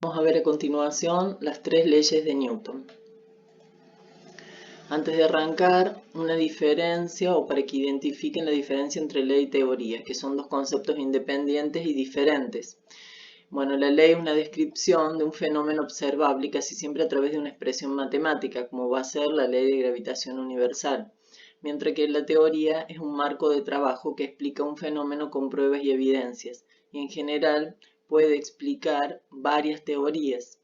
Vamos a ver a continuación las tres leyes de Newton. Antes de arrancar, una diferencia o para que identifiquen la diferencia entre ley y teoría, que son dos conceptos independientes y diferentes. Bueno, la ley es una descripción de un fenómeno observable casi siempre a través de una expresión matemática, como va a ser la ley de gravitación universal, mientras que la teoría es un marco de trabajo que explica un fenómeno con pruebas y evidencias, y en general puede explicar varias teorías.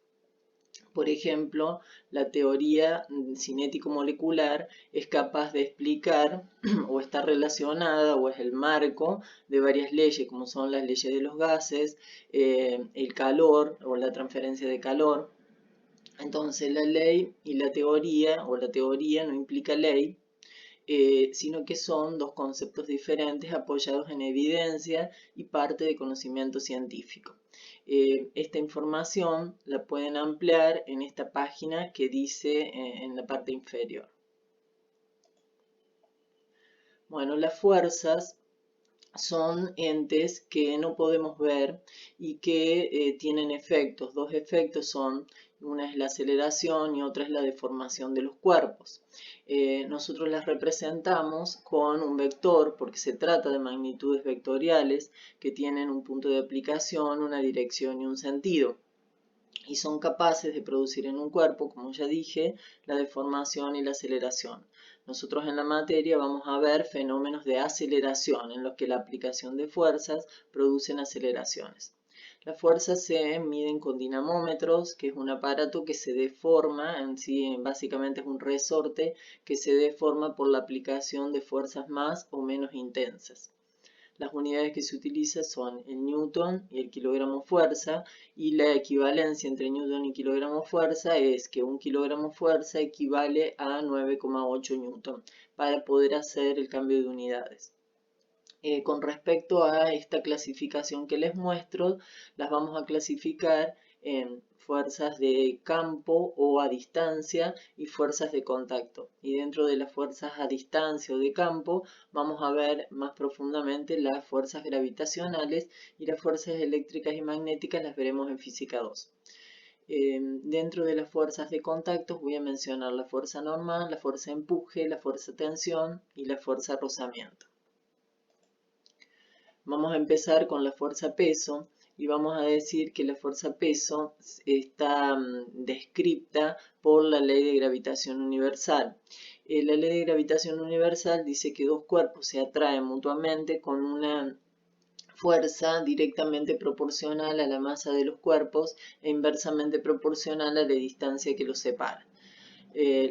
Por ejemplo, la teoría cinético-molecular es capaz de explicar o está relacionada o es el marco de varias leyes, como son las leyes de los gases, el calor o la transferencia de calor. Entonces, la ley y la teoría, o la teoría no implica ley, sino que son dos conceptos diferentes apoyados en evidencia y parte de conocimiento científico. Esta información la pueden ampliar en esta página que dice en la parte inferior. Bueno, las fuerzas son entes que no podemos ver y que tienen efectos. Dos efectos son, una es la aceleración y otra es la deformación de los cuerpos. Nosotros las representamos con un vector porque se trata de magnitudes vectoriales que tienen un punto de aplicación, una dirección y un sentido. Y son capaces de producir en un cuerpo, como ya dije, la deformación y la aceleración. Nosotros en la materia vamos a ver fenómenos de aceleración, en los que la aplicación de fuerzas producen aceleraciones. Las fuerzas se miden con dinamómetros, que es un aparato que se deforma, en sí básicamente es un resorte que se deforma por la aplicación de fuerzas más o menos intensas. Las unidades que se utilizan son el newton y el kilogramo fuerza, y la equivalencia entre newton y kilogramo fuerza es que un kilogramo fuerza equivale a 9,8 newton para poder hacer el cambio de unidades. Con respecto a esta clasificación que les muestro, las vamos a clasificar en fuerzas de campo o a distancia y fuerzas de contacto. Y dentro de las fuerzas a distancia o de campo vamos a ver más profundamente las fuerzas gravitacionales, y las fuerzas eléctricas y magnéticas las veremos en física 2. Dentro de las fuerzas de contacto voy a mencionar la fuerza normal, la fuerza empuje, la fuerza tensión y la fuerza rozamiento. Vamos a empezar con la fuerza peso y vamos a decir que la fuerza peso está descrita por la ley de gravitación universal. La ley de gravitación universal dice que dos cuerpos se atraen mutuamente con una fuerza directamente proporcional a la masa de los cuerpos e inversamente proporcional a la distancia que los separa.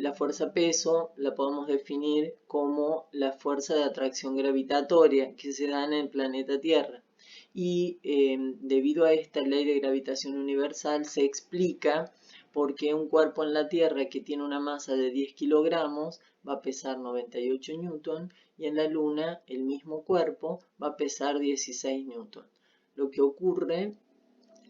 La fuerza peso la podemos definir como la fuerza de atracción gravitatoria que se da en el planeta Tierra. Y debido a esta ley de gravitación universal se explica por qué un cuerpo en la Tierra que tiene una masa de 10 kilogramos va a pesar 98 newton, y en la Luna el mismo cuerpo va a pesar 16 newton. Lo que ocurre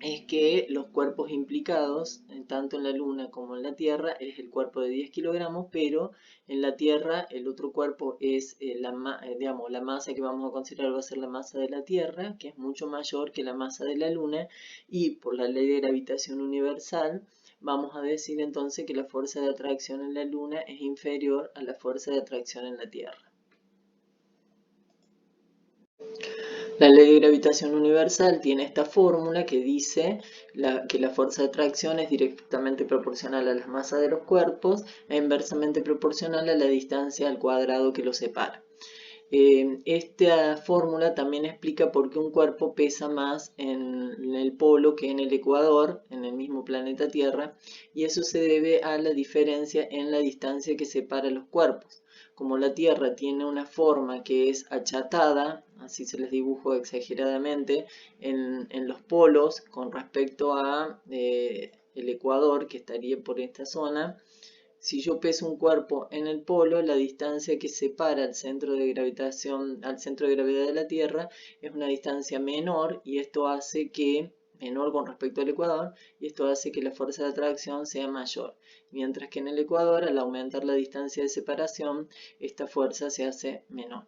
es que los cuerpos implicados, tanto en la Luna como en la Tierra, es el cuerpo de 10 kilogramos, pero en la Tierra el otro cuerpo es la masa que vamos a considerar va a ser la masa de la Tierra, que es mucho mayor que la masa de la Luna, y por la ley de gravitación universal vamos a decir entonces que la fuerza de atracción en la Luna es inferior a la fuerza de atracción en la Tierra. La ley de gravitación universal tiene esta fórmula que dice que la fuerza de atracción es directamente proporcional a la masa de los cuerpos e inversamente proporcional a la distancia al cuadrado que los separa. Esta fórmula también explica por qué un cuerpo pesa más en el polo que en el ecuador, en el mismo planeta Tierra, y eso se debe a la diferencia en la distancia que separa los cuerpos. Como la Tierra tiene una forma que es achatada, así se les dibujo exageradamente, en los polos con respecto a el ecuador, que estaría por esta zona. Si yo peso un cuerpo en el polo, la distancia que separa al centro de gravedad de la Tierra es una distancia menor, y esto hace que, menor con respecto al ecuador, y esto hace que la fuerza de atracción sea mayor. Mientras que en el ecuador, al aumentar la distancia de separación, esta fuerza se hace menor.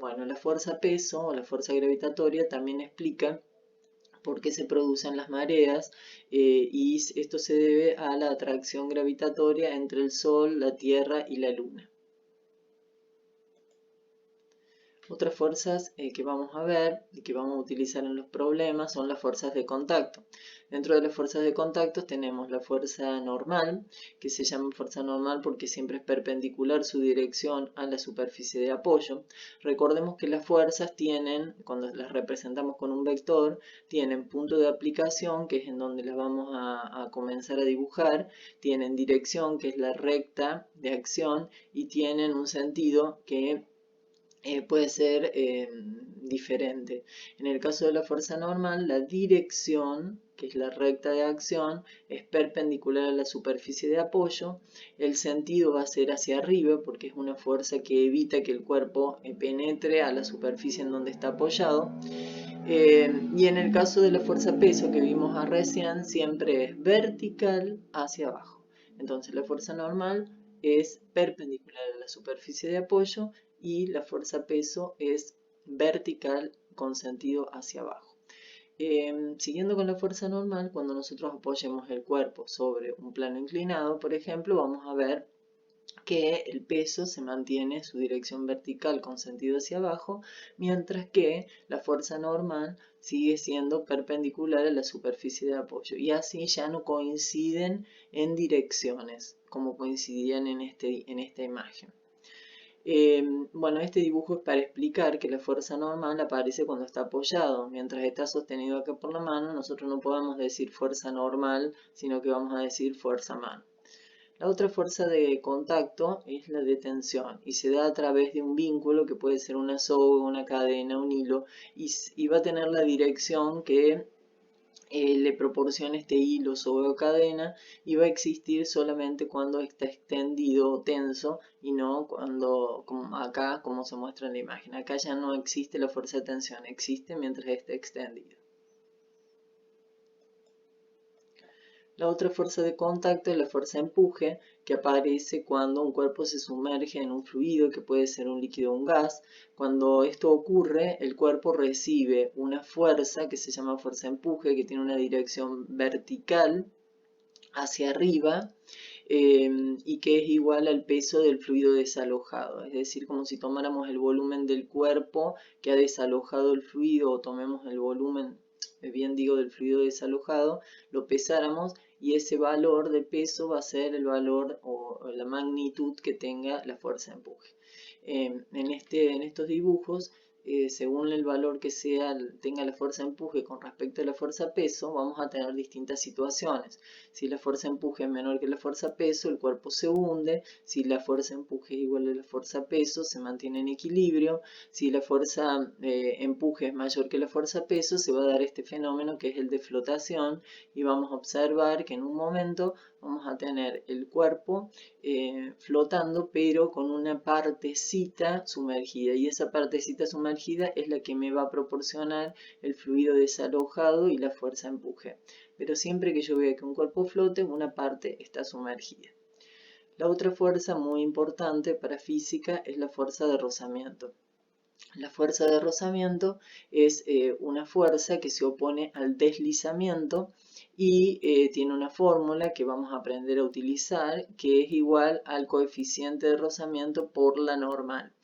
Bueno, la fuerza peso o la fuerza gravitatoria también explica por qué se producen las mareas y esto se debe a la atracción gravitatoria entre el Sol, la Tierra y la Luna. Otras fuerzas que vamos a ver y que vamos a utilizar en los problemas son las fuerzas de contacto. Dentro de las fuerzas de contacto tenemos la fuerza normal, que se llama fuerza normal porque siempre es perpendicular su dirección a la superficie de apoyo. Recordemos que las fuerzas tienen, cuando las representamos con un vector, tienen punto de aplicación, que es en donde las vamos a comenzar a dibujar, tienen dirección, que es la recta de acción, y tienen un sentido que puede ser diferente. En el caso de la fuerza normal, la dirección, que es la recta de acción, es perpendicular a la superficie de apoyo. El sentido va a ser hacia arriba porque es una fuerza que evita que el cuerpo penetre a la superficie en donde está apoyado. Y en el caso de la fuerza peso que vimos recién, siempre es vertical hacia abajo. Entonces la fuerza normal es perpendicular a la superficie de apoyo y la fuerza peso es vertical con sentido hacia abajo. Siguiendo con la fuerza normal, cuando nosotros apoyemos el cuerpo sobre un plano inclinado, por ejemplo, vamos a ver que el peso se mantiene su dirección vertical con sentido hacia abajo, mientras que la fuerza normal sigue siendo perpendicular a la superficie de apoyo. Y así ya no coinciden en direcciones, como coincidían en esta imagen. Bueno, este dibujo es para explicar que la fuerza normal aparece cuando está apoyado. Mientras está sostenido acá por la mano, nosotros no podemos decir fuerza normal, sino que vamos a decir fuerza mano. La otra fuerza de contacto es la de tensión y se da a través de un vínculo que puede ser una soga, una cadena, un hilo, y va a tener la dirección que le proporciona este hilo, soga o cadena, y va a existir solamente cuando está extendido o tenso y no cuando, como acá, como se muestra en la imagen. Acá ya no existe la fuerza de tensión, existe mientras esté extendido. La otra fuerza de contacto es la fuerza de empuje, que aparece cuando un cuerpo se sumerge en un fluido, que puede ser un líquido o un gas. Cuando esto ocurre, el cuerpo recibe una fuerza que se llama fuerza de empuje, que tiene una dirección vertical hacia arriba y que es igual al peso del fluido desalojado. Es decir, como si tomáramos el volumen del cuerpo que ha desalojado el fluido, o tomemos el volumen, bien digo, del fluido desalojado, lo pesáramos y ese valor de peso va a ser el valor o la magnitud que tenga la fuerza de empuje. En estos dibujos, según el valor que tenga la fuerza de empuje con respecto a la fuerza peso, vamos a tener distintas situaciones. Si la fuerza de empuje es menor que la fuerza peso, el cuerpo se hunde. Si la fuerza de empuje es igual a la fuerza peso, se mantiene en equilibrio. Si la fuerza empuje es mayor que la fuerza peso, se va a dar este fenómeno que es el de flotación, y vamos a observar que en un momento vamos a tener el cuerpo flotando, pero con una partecita sumergida, y esa partecita sumergida es la que me va a proporcionar el fluido desalojado y la fuerza de empuje. Pero siempre que yo vea que un cuerpo flote, una parte está sumergida. La otra fuerza muy importante para física es la fuerza de rozamiento. La fuerza de rozamiento es una fuerza que se opone al deslizamiento y tiene una fórmula que vamos a aprender a utilizar, que es igual al coeficiente de rozamiento por la normal.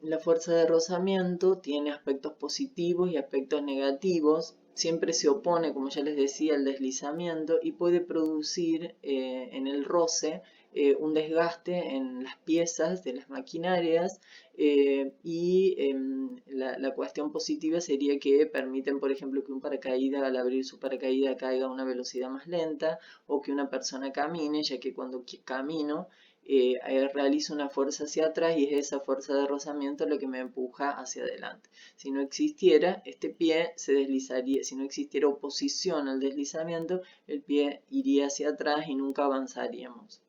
La fuerza de rozamiento tiene aspectos positivos y aspectos negativos. Siempre se opone, como ya les decía, al deslizamiento y puede producir en el roce un desgaste en las piezas de las maquinarias la cuestión positiva sería que permiten, por ejemplo, que un paracaídas al abrir su paracaídas caiga a una velocidad más lenta, o que una persona camine, ya que cuando camino realizo una fuerza hacia atrás y es esa fuerza de rozamiento lo que me empuja hacia adelante. Si no existiera, este pie se deslizaría. Si no existiera oposición al deslizamiento, el pie iría hacia atrás y nunca avanzaríamos.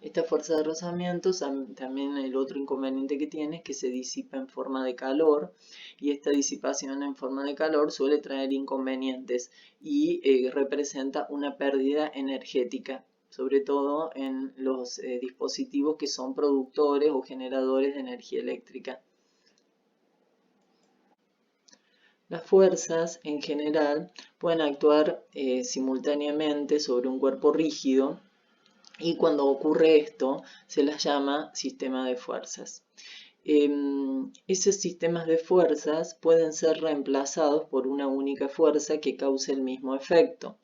Esta fuerza de rozamiento, también el otro inconveniente que tiene es que se disipa en forma de calor, y esta disipación en forma de calor suele traer inconvenientes y representa una pérdida energética. sobre todo en los dispositivos que son productores o generadores de energía eléctrica. Las fuerzas, en general, pueden actuar simultáneamente sobre un cuerpo rígido y cuando ocurre esto se las llama sistema de fuerzas. Esos sistemas de fuerzas pueden ser reemplazados por una única fuerza que cause el mismo efecto,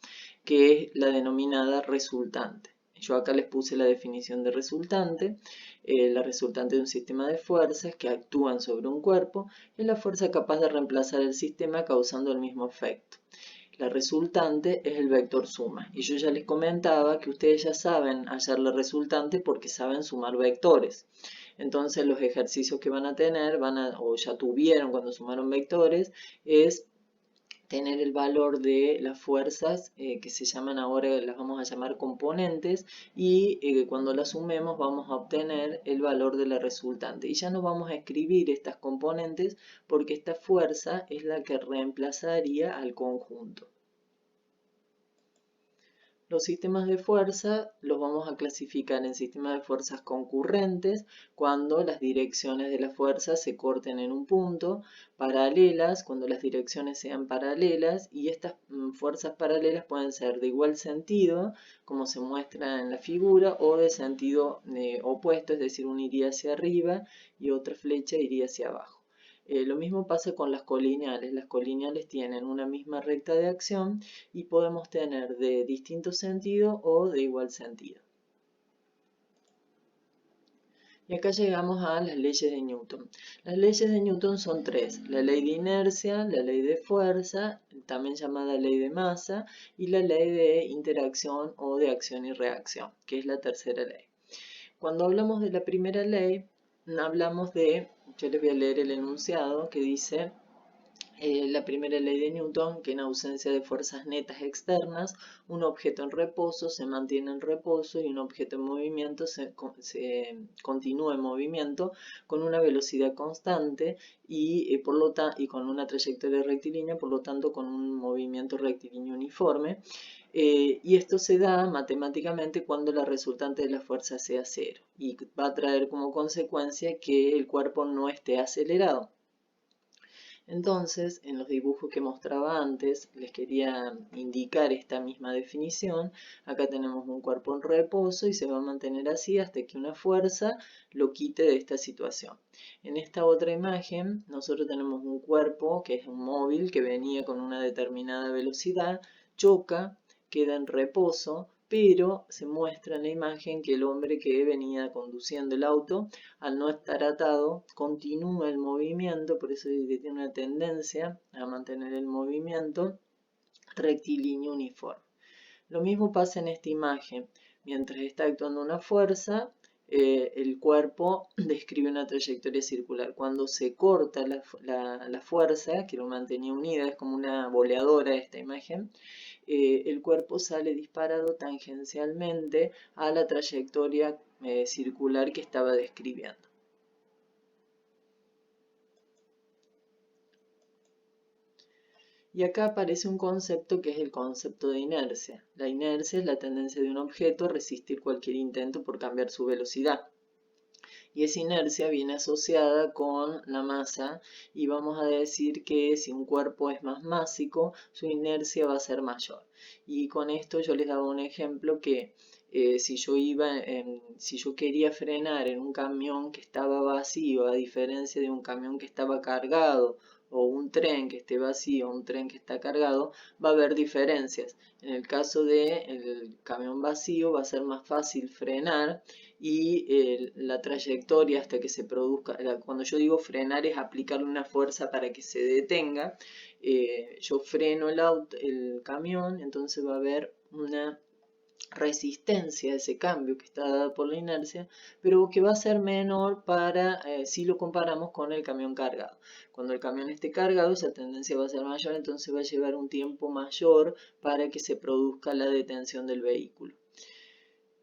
que es la denominada resultante. Yo acá les puse la definición de resultante. La resultante de un sistema de fuerzas que actúan sobre un cuerpo es la fuerza capaz de reemplazar el sistema causando el mismo efecto. La resultante es el vector suma. Y yo ya les comentaba que ustedes ya saben hallar la resultante porque saben sumar vectores. Entonces los ejercicios que van a tener, o ya tuvieron cuando sumaron vectores, es tener el valor de las fuerzas que se llaman ahora, las vamos a llamar componentes, y cuando las sumemos vamos a obtener el valor de la resultante. Y ya no vamos a escribir estas componentes porque esta fuerza es la que reemplazaría al conjunto. Los sistemas de fuerza los vamos a clasificar en sistemas de fuerzas concurrentes cuando las direcciones de la fuerza se corten en un punto, paralelas cuando las direcciones sean paralelas, y estas fuerzas paralelas pueden ser de igual sentido, como se muestra en la figura, o de sentido opuesto, es decir, una iría hacia arriba y otra flecha iría hacia abajo. Lo mismo pasa con las colineales. Las colineales tienen una misma recta de acción y podemos tener de distinto sentido o de igual sentido. Y acá llegamos a las leyes de Newton. Las leyes de Newton son tres: la ley de inercia, la ley de fuerza, también llamada ley de masa, y la ley de interacción o de acción y reacción, que es la tercera ley. Cuando hablamos de la primera ley, hablamos de, yo les voy a leer el enunciado que dice: la primera ley de Newton, que en ausencia de fuerzas netas externas, un objeto en reposo se mantiene en reposo y un objeto en movimiento se continúa en movimiento con una velocidad constante y con una trayectoria rectilínea, por lo tanto con un movimiento rectilíneo uniforme. Y esto se da matemáticamente cuando la resultante de la fuerza sea cero, y va a traer como consecuencia que el cuerpo no esté acelerado. Entonces, en los dibujos que mostraba antes, les quería indicar esta misma definición. Acá tenemos un cuerpo en reposo y se va a mantener así hasta que una fuerza lo quite de esta situación. En esta otra imagen, nosotros tenemos un cuerpo que es un móvil que venía con una determinada velocidad, choca, queda en reposo, pero se muestra en la imagen que el hombre que venía conduciendo el auto, al no estar atado, continúa el movimiento, por eso tiene una tendencia a mantener el movimiento rectilíneo uniforme. Lo mismo pasa en esta imagen. Mientras está actuando una fuerza, el cuerpo describe una trayectoria circular. Cuando se corta la fuerza, que lo mantenía unida, es como una boleadora esta imagen, el cuerpo sale disparado tangencialmente a la trayectoria circular que estaba describiendo. Y acá aparece un concepto que es el concepto de inercia. La inercia es la tendencia de un objeto a resistir cualquier intento por cambiar su velocidad. Y esa inercia viene asociada con la masa, y vamos a decir que si un cuerpo es más másico, su inercia va a ser mayor. Y con esto yo les daba un ejemplo que si yo quería frenar en un camión que estaba vacío, a diferencia de un camión que estaba cargado, o un tren que esté vacío, o un tren que está cargado, va a haber diferencias. En el caso del camión vacío va a ser más fácil frenar, y la trayectoria hasta que se produzca, cuando yo digo frenar es aplicarle una fuerza para que se detenga. Yo freno el camión, entonces va a haber una resistencia a ese cambio que está dada por la inercia, pero que va a ser menor si lo comparamos con el camión cargado. Cuando el camión esté cargado, esa tendencia va a ser mayor, entonces va a llevar un tiempo mayor para que se produzca la detención del vehículo.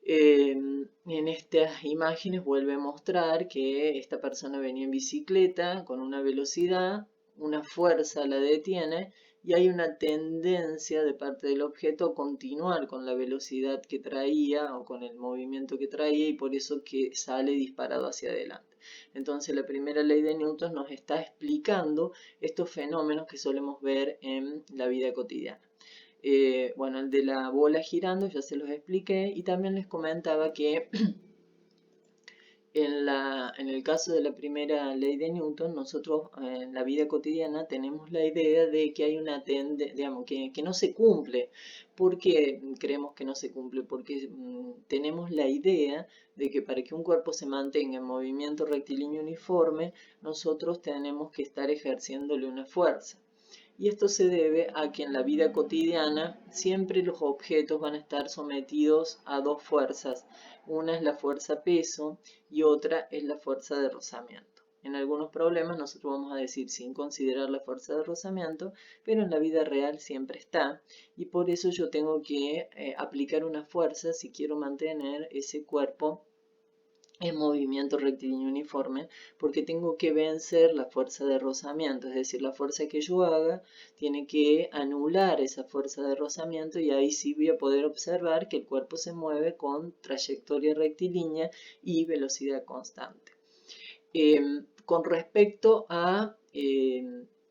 En estas imágenes vuelve a mostrar que esta persona venía en bicicleta con una velocidad, una fuerza la detiene y hay una tendencia de parte del objeto a continuar con la velocidad que traía o con el movimiento que traía y por eso que sale disparado hacia adelante. Entonces la primera ley de Newton nos está explicando estos fenómenos que solemos ver en la vida cotidiana. Bueno, el de la bola girando ya se los expliqué y también les comentaba que en el caso de la primera ley de Newton, nosotros en la vida cotidiana tenemos la idea de que hay una tendencia, digamos, que no se cumple. ¿Por qué creemos que no se cumple? Porque tenemos la idea de que para que un cuerpo se mantenga en movimiento rectilíneo uniforme, nosotros tenemos que estar ejerciéndole una fuerza. Y esto se debe a que en la vida cotidiana siempre los objetos van a estar sometidos a dos fuerzas. Una es la fuerza peso y otra es la fuerza de rozamiento. En algunos problemas nosotros vamos a decir sin considerar la fuerza de rozamiento, pero en la vida real siempre está y por eso yo tengo que aplicar una fuerza si quiero mantener ese cuerpo en movimiento rectilíneo uniforme, porque tengo que vencer la fuerza de rozamiento, es decir, la fuerza que yo haga tiene que anular esa fuerza de rozamiento y ahí sí voy a poder observar que el cuerpo se mueve con trayectoria rectilínea y velocidad constante. Con respecto a,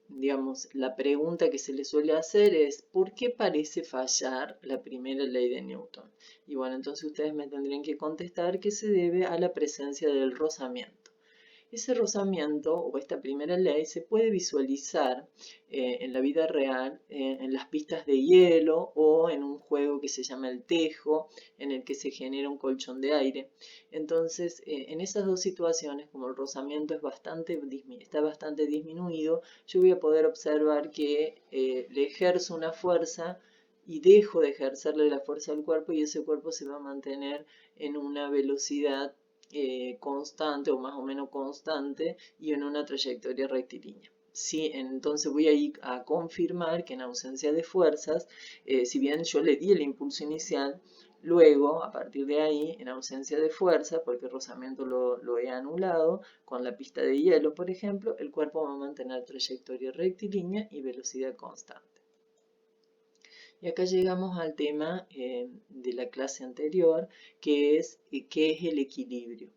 digamos, la pregunta que se le suele hacer es, ¿por qué parece fallar la primera ley de Newton? Y bueno, entonces ustedes me tendrían que contestar que se debe a la presencia del rozamiento. Ese rozamiento o esta primera ley se puede visualizar en la vida real en las pistas de hielo o en un juego que se llama el tejo, en el que se genera un colchón de aire. Entonces, en esas dos situaciones, como el rozamiento está bastante disminuido, yo voy a poder observar que le ejerzo una fuerza y dejo de ejercerle la fuerza al cuerpo y ese cuerpo se va a mantener en una velocidad constante o más o menos constante y en una trayectoria rectilínea. Sí, entonces voy a ir a confirmar que en ausencia de fuerzas, si bien yo le di el impulso inicial, luego, a partir de ahí, en ausencia de fuerza, porque el rozamiento lo he anulado, con la pista de hielo, por ejemplo, el cuerpo va a mantener trayectoria rectilínea y velocidad constante. Y acá llegamos al tema de la clase anterior, que es ¿qué es el equilibrio?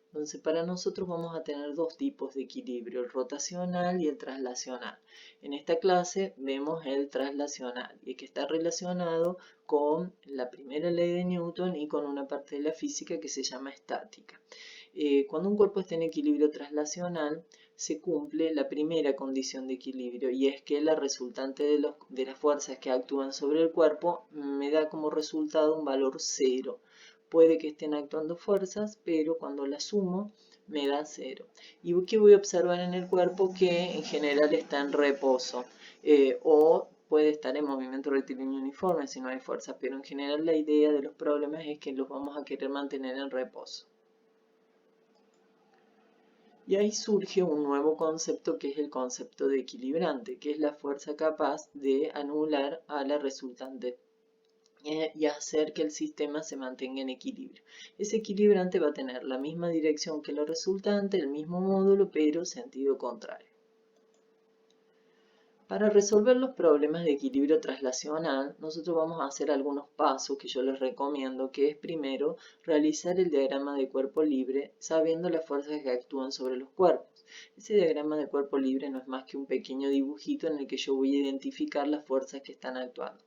Entonces, para nosotros vamos a tener dos tipos de equilibrio, el rotacional y el traslacional. En esta clase vemos el traslacional, y que está relacionado con la primera ley de Newton y con una parte de la física que se llama estática. Cuando un cuerpo está en equilibrio traslacional, se cumple la primera condición de equilibrio y es que la resultante de las fuerzas que actúan sobre el cuerpo me da como resultado un valor cero. Puede que estén actuando fuerzas, pero cuando las sumo me da cero. ¿Y qué voy a observar en el cuerpo? Que en general está en reposo o puede estar en movimiento rectilíneo uniforme si no hay fuerza, pero en general la idea de los problemas es que los vamos a querer mantener en reposo. Y ahí surge un nuevo concepto que es el concepto de equilibrante, que es la fuerza capaz de anular a la resultante y hacer que el sistema se mantenga en equilibrio. Ese equilibrante va a tener la misma dirección que la resultante, el mismo módulo, pero sentido contrario. Para resolver los problemas de equilibrio traslacional, nosotros vamos a hacer algunos pasos que yo les recomiendo, que es primero realizar el diagrama de cuerpo libre sabiendo las fuerzas que actúan sobre los cuerpos. Ese diagrama de cuerpo libre no es más que un pequeño dibujito en el que yo voy a identificar las fuerzas que están actuando.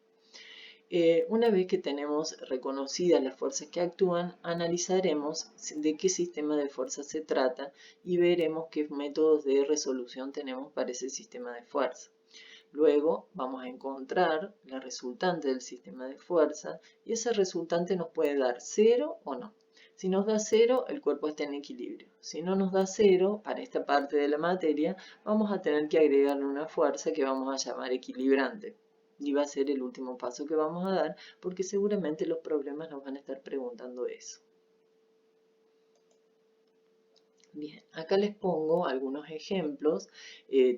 Una vez que tenemos reconocidas las fuerzas que actúan, analizaremos de qué sistema de fuerzas se trata y veremos qué métodos de resolución tenemos para ese sistema de fuerza. Luego vamos a encontrar la resultante del sistema de fuerza y esa resultante nos puede dar 0 o no. Si nos da 0, el cuerpo está en equilibrio. Si no nos da 0, para esta parte de la materia, vamos a tener que agregarle una fuerza que vamos a llamar equilibrante. Y va a ser el último paso que vamos a dar porque seguramente los problemas nos van a estar preguntando eso. Bien, acá les pongo algunos ejemplos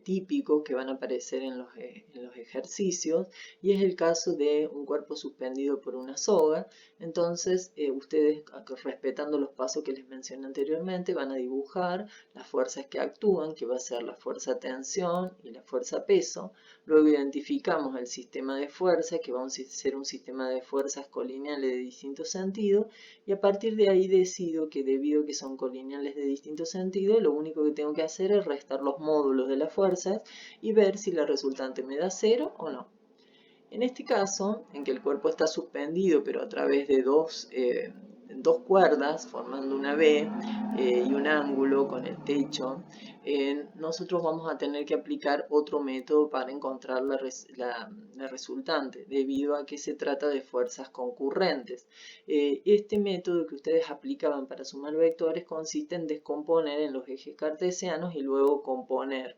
típicos que van a aparecer en los ejercicios y es el caso de un cuerpo suspendido por una soga. Entonces ustedes, respetando los pasos que les mencioné anteriormente, van a dibujar las fuerzas que actúan, que va a ser la fuerza tensión y la fuerza peso. Luego identificamos el sistema de fuerza, que va a ser un sistema de fuerzas colineales de distintos sentidos, y a partir de ahí decido que debido a que son colineales de distintos sentidos, lo único que tengo que hacer es restar los módulos de las fuerzas y ver si la resultante me da 0 o no. En este caso, en que el cuerpo está suspendido, pero a través de dos cuerdas, formando una V y un ángulo con el techo, nosotros vamos a tener que aplicar otro método para encontrar la resultante, debido a que se trata de fuerzas concurrentes. Este método que ustedes aplicaban para sumar vectores consiste en descomponer en los ejes cartesianos y luego componer.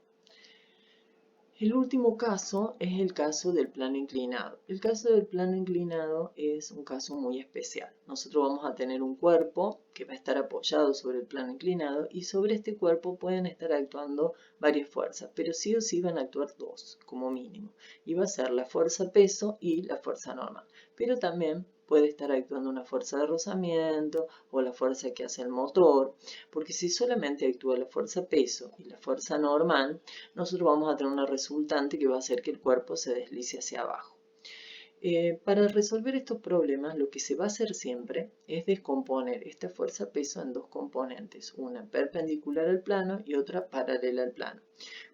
El último caso es el caso del plano inclinado. El caso del plano inclinado es un caso muy especial. Nosotros vamos a tener un cuerpo que va a estar apoyado sobre el plano inclinado y sobre este cuerpo pueden estar actuando varias fuerzas, pero sí o sí van a actuar dos como mínimo. Y va a ser la fuerza peso y la fuerza normal. Pero también puede estar actuando una fuerza de rozamiento o la fuerza que hace el motor, porque si solamente actúa la fuerza peso y la fuerza normal, nosotros vamos a tener una resultante que va a hacer que el cuerpo se deslice hacia abajo. Para resolver estos problemas, lo que se va a hacer siempre es descomponer esta fuerza-peso en dos componentes, una perpendicular al plano y otra paralela al plano.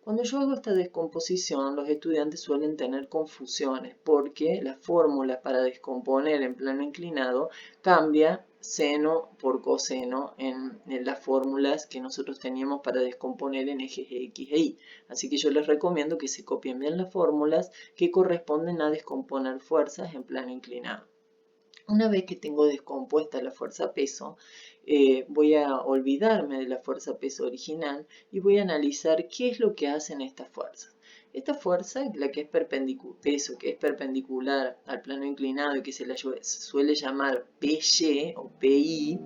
Cuando yo hago esta descomposición, los estudiantes suelen tener confusiones porque la fórmula para descomponer en plano inclinado cambia seno por coseno en las fórmulas que nosotros teníamos para descomponer en ejes X e Y. Así que yo les recomiendo que se copien bien las fórmulas que corresponden a descomponer fuerzas en plano inclinado. Una vez que tengo descompuesta la fuerza peso, voy a olvidarme de la fuerza peso original y voy a analizar qué es lo que hacen estas fuerzas. Esta fuerza, la que es peso, que es perpendicular al plano inclinado y que se la suele llamar PY o PI,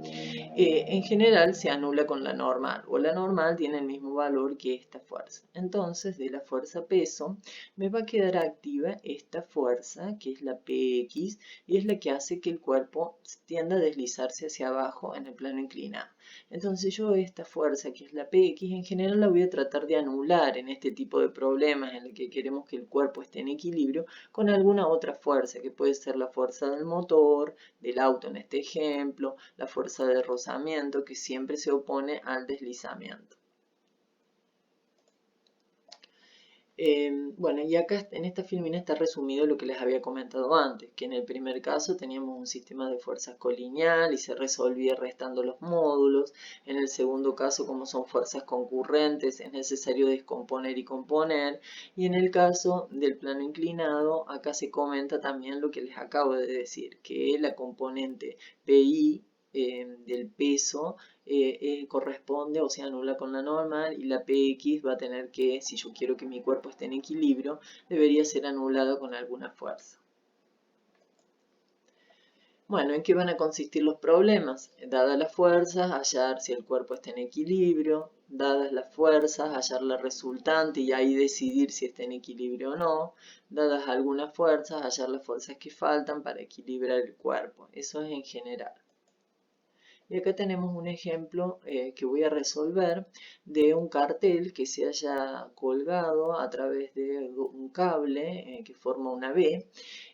en general se anula con la normal, o la normal tiene el mismo valor que esta fuerza. Entonces, de la fuerza peso, me va a quedar activa esta fuerza, que es la PX, y es la que hace que el cuerpo tienda a deslizarse hacia abajo en el plano inclinado. Entonces yo esta fuerza, que es la PX, en general la voy a tratar de anular en este tipo de problemas en el que queremos que el cuerpo esté en equilibrio con alguna otra fuerza, que puede ser la fuerza del motor, del auto en este ejemplo, la fuerza de rozamiento, que siempre se opone al deslizamiento. Bueno, y acá en esta filmina está resumido lo que les había comentado antes, que en el primer caso teníamos un sistema de fuerzas colineal y se resolvía restando los módulos. En el segundo caso, como son fuerzas concurrentes, es necesario descomponer y componer. Y en el caso del plano inclinado, acá se comenta también lo que les acabo de decir, que la componente PI del peso corresponde o se anula con la normal y la PX va a tener que, si yo quiero que mi cuerpo esté en equilibrio, debería ser anulado con alguna fuerza. Bueno, ¿en qué van a consistir los problemas? Dadas las fuerzas, hallar si el cuerpo está en equilibrio, dadas las fuerzas, hallar la resultante y ahí decidir si está en equilibrio o no, dadas algunas fuerzas, hallar las fuerzas que faltan para equilibrar el cuerpo. Eso es en general. Y acá tenemos un ejemplo que voy a resolver de un cartel que se haya colgado a través de un cable que forma una V.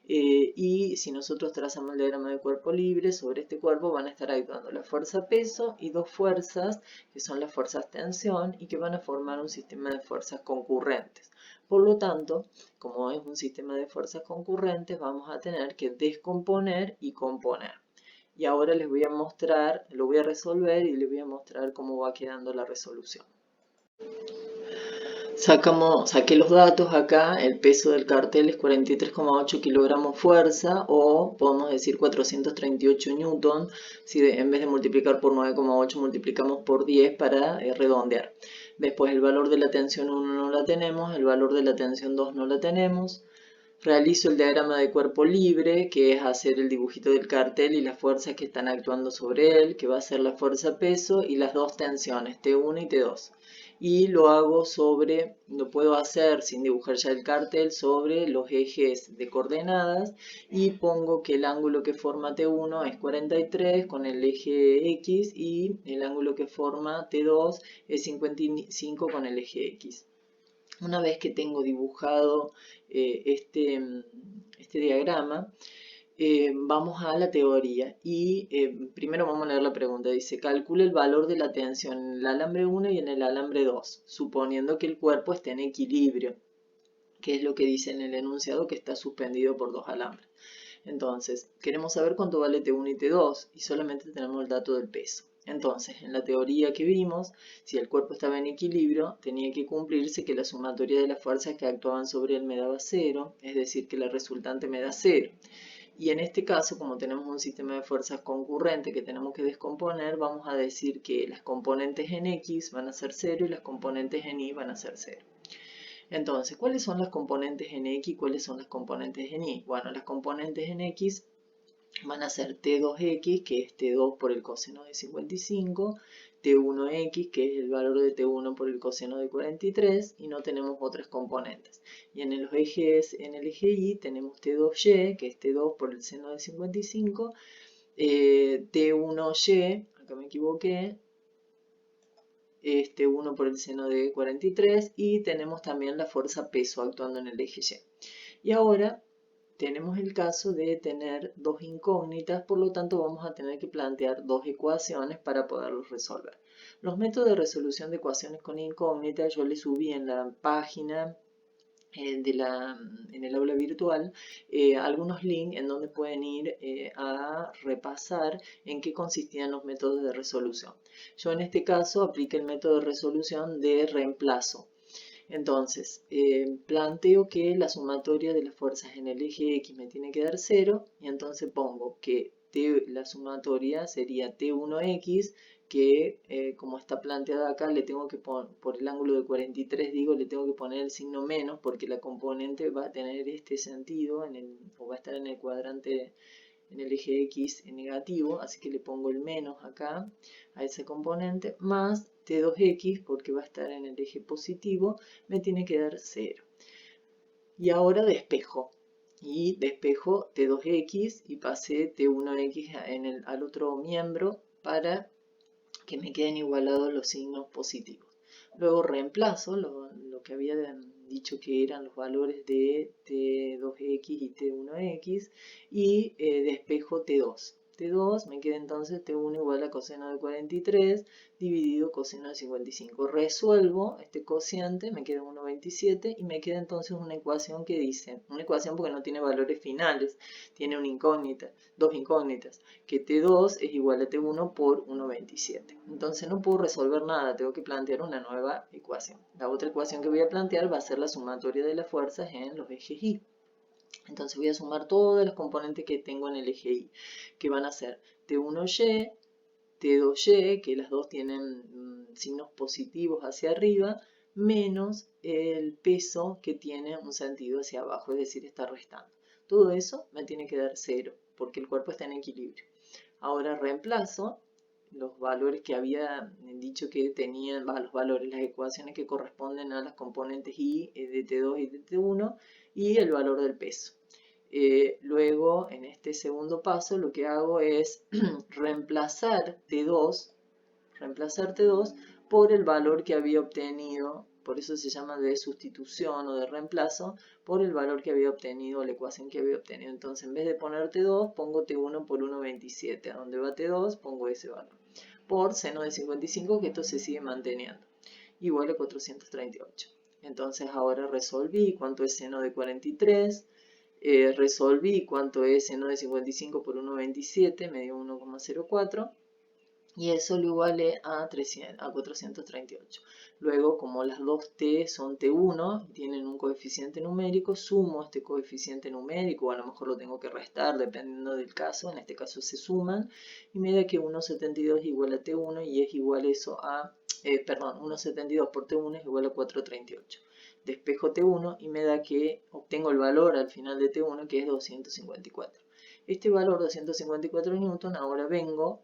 Y si nosotros trazamos el diagrama de cuerpo libre, sobre este cuerpo van a estar actuando la fuerza peso y dos fuerzas que son las fuerzas tensión y que van a formar un sistema de fuerzas concurrentes. Por lo tanto, como es un sistema de fuerzas concurrentes, vamos a tener que descomponer y componer. Y ahora les voy a mostrar, lo voy a resolver y les voy a mostrar cómo va quedando la resolución. Saqué los datos acá, el peso del cartel es 43,8 kilogramos fuerza o podemos decir 438 newton, si en vez de multiplicar por 9,8 multiplicamos por 10 para redondear. Después el valor de la tensión 1 no la tenemos, el valor de la tensión 2 no la tenemos. Realizo el diagrama de cuerpo libre, que es hacer el dibujito del cartel y las fuerzas que están actuando sobre él, que va a ser la fuerza peso y las dos tensiones, T1 y T2. Y lo hago lo puedo hacer sin dibujar ya el cartel, sobre los ejes de coordenadas y pongo que el ángulo que forma T1 es 43 con el eje X y el ángulo que forma T2 es 55 con el eje X. Una vez que tengo dibujado este diagrama, vamos a la teoría y primero vamos a leer la pregunta. Dice, calcule el valor de la tensión en el alambre 1 y en el alambre 2, suponiendo que el cuerpo esté en equilibrio, que es lo que dice en el enunciado, que está suspendido por dos alambres. Entonces, queremos saber cuánto vale T1 y T2 y solamente tenemos el dato del peso. Entonces, en la teoría que vimos, si el cuerpo estaba en equilibrio, tenía que cumplirse que la sumatoria de las fuerzas que actuaban sobre él me daba 0, es decir, que la resultante me da 0. Y en este caso, como tenemos un sistema de fuerzas concurrente que tenemos que descomponer, vamos a decir que las componentes en X van a ser 0 y las componentes en Y van a ser 0. Entonces, ¿cuáles son las componentes en X y cuáles son las componentes en Y? Bueno, las componentes en X van a ser T2X, que es T2 por el coseno de 55, T1X, que es el valor de T1 por el coseno de 43, y no tenemos otras componentes. Y en el eje Y tenemos T2Y, que es T2 por el seno de 55, T1Y, acá me equivoqué, este 1 por el seno de 43 y tenemos también la fuerza peso actuando en el eje Y. Y ahora tenemos el caso de tener dos incógnitas, por lo tanto vamos a tener que plantear dos ecuaciones para poderlos resolver. Los métodos de resolución de ecuaciones con incógnitas yo les subí en la página en el aula virtual algunos links en donde pueden ir a repasar en qué consistían los métodos de resolución. Yo en este caso apliqué el método de resolución de reemplazo. Entonces, planteo que la sumatoria de las fuerzas en el eje X me tiene que dar 0 y entonces pongo que la sumatoria sería T1X, que como está planteada acá, le tengo que poner, por el ángulo de 43 digo, le tengo que poner el signo menos porque la componente va a tener este sentido o va a estar en el cuadrante, en el eje X negativo, así que le pongo el menos acá a ese componente, más T2X, porque va a estar en el eje positivo, me tiene que dar 0. Y ahora despejo. Y despejo T2X y pasé T1X al otro miembro para que me queden igualados los signos positivos. Luego reemplazo lo que había dicho que eran los valores de T2X y T1X y despejo T2. T2 me queda entonces T1 igual a coseno de 43 dividido coseno de 55. Resuelvo este cociente, me queda 1,27 y me queda entonces una ecuación que dice, una ecuación porque no tiene valores finales, tiene una incógnita, dos incógnitas, que T2 es igual a T1 por 1,27. Entonces no puedo resolver nada, tengo que plantear una nueva ecuación. La otra ecuación que voy a plantear va a ser la sumatoria de las fuerzas en los ejes Y. Entonces voy a sumar todas las componentes que tengo en el eje Y, que van a ser T1Y, T2Y, que las dos tienen signos positivos hacia arriba, menos el peso que tiene un sentido hacia abajo, es decir, está restando. Todo eso me tiene que dar 0, porque el cuerpo está en equilibrio. Ahora reemplazo los valores que había dicho que tenían, los valores, las ecuaciones que corresponden a las componentes Y de T2 y de T1 y el valor del peso. Luego, en este segundo paso, lo que hago es reemplazar T2 por el valor que había obtenido, por eso se llama de sustitución o de reemplazo, por el valor que había obtenido, la ecuación que había obtenido. Entonces, en vez de poner T2, pongo T1 por 1,27. A donde va T2, pongo ese valor. Por seno de 55, que esto se sigue manteniendo, igual a 438. Entonces, ahora resolví cuánto es seno de 43. Resolví cuánto es seno de 55 por 1,27, me dio 1,04 y eso lo igualé a 438. Luego, como las dos t son t1 y tienen un coeficiente numérico, sumo este coeficiente numérico, o a lo mejor lo tengo que restar dependiendo del caso, en este caso se suman, y me da que 1,72 es igual a t1 y es igual eso a, 1,72 por t1 es igual a 438. despejo T1 y me da que obtengo el valor al final de T1 que es 254. Este valor 254 newton ahora vengo,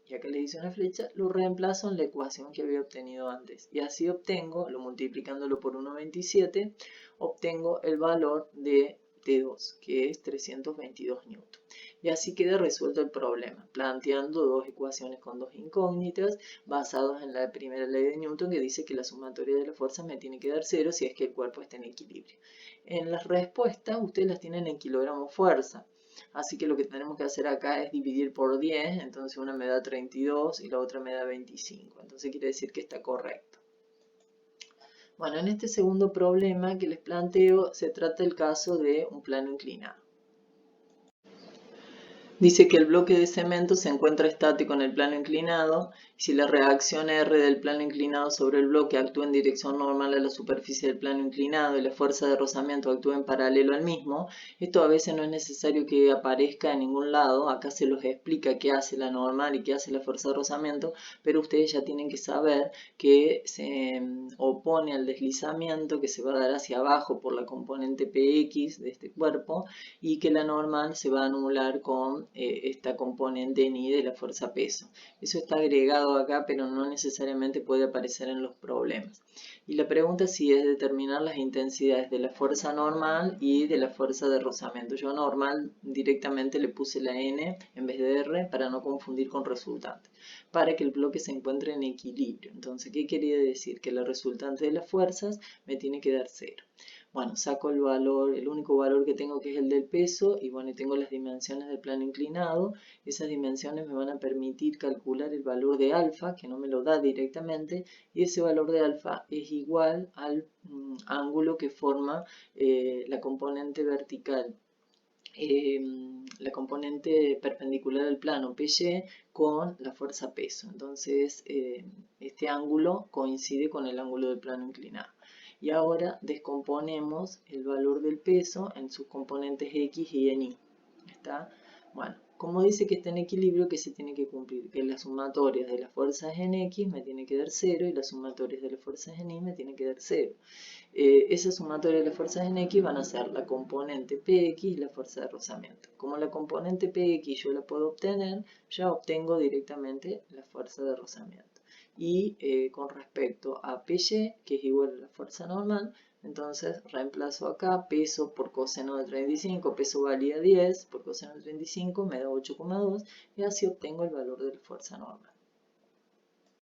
y acá le hice una flecha, lo reemplazo en la ecuación que había obtenido antes. Y así obtengo, multiplicándolo por 1,27, obtengo el valor de T2, que es 322 newton. Y así queda resuelto el problema, planteando dos ecuaciones con dos incógnitas, basados en la primera ley de Newton, que dice que la sumatoria de las fuerzas me tiene que dar 0 si es que el cuerpo está en equilibrio. En las respuestas ustedes las tienen en kilogramos fuerza. Así que lo que tenemos que hacer acá es dividir por 10, entonces una me da 32 y la otra me da 25. Entonces quiere decir que está correcto. Bueno, en este segundo problema que les planteo se trata el caso de un plano inclinado. Dice que el bloque de cemento se encuentra estático en el plano inclinado. Si la reacción R del plano inclinado sobre el bloque actúa en dirección normal a la superficie del plano inclinado y la fuerza de rozamiento actúa en paralelo al mismo, esto a veces no es necesario que aparezca en ningún lado. Acá se los explica qué hace la normal y qué hace la fuerza de rozamiento, pero ustedes ya tienen que saber que se opone al deslizamiento que se va a dar hacia abajo por la componente PX de este cuerpo y que la normal se va a anular con esta componente ni de la fuerza peso. Eso está agregado acá, pero no necesariamente puede aparecer en los problemas. Y la pregunta sí es determinar las intensidades de la fuerza normal y de la fuerza de rozamiento. Yo normal directamente le puse la N en vez de R para no confundir con resultante, para que el bloque se encuentre en equilibrio. Entonces, ¿qué quería decir? Que la resultante de las fuerzas me tiene que dar 0. Bueno, saco el valor, el único valor que tengo que es el del peso, y bueno, tengo las dimensiones del plano inclinado. Esas dimensiones me van a permitir calcular el valor de alfa, que no me lo da directamente, y ese valor de alfa es igual al ángulo que forma la componente vertical. La componente perpendicular al plano PY con la fuerza peso. Entonces este ángulo coincide con el ángulo del plano inclinado. Y ahora descomponemos el valor del peso en sus componentes X y en Y. ¿Está? Bueno, como dice que está en equilibrio, ¿qué se tiene que cumplir? Que las sumatorias de las fuerzas en X me tienen que dar 0 y las sumatorias de las fuerzas en Y me tienen que dar 0. Esas sumatorias de las fuerzas en X van a ser la componente PX y la fuerza de rozamiento. Como la componente PX yo la puedo obtener, ya obtengo directamente la fuerza de rozamiento. Y con respecto a PY, que es igual a la fuerza normal, entonces reemplazo acá peso por coseno de 35, peso valía 10, por coseno de 35 me da 8,2 y así obtengo el valor de la fuerza normal.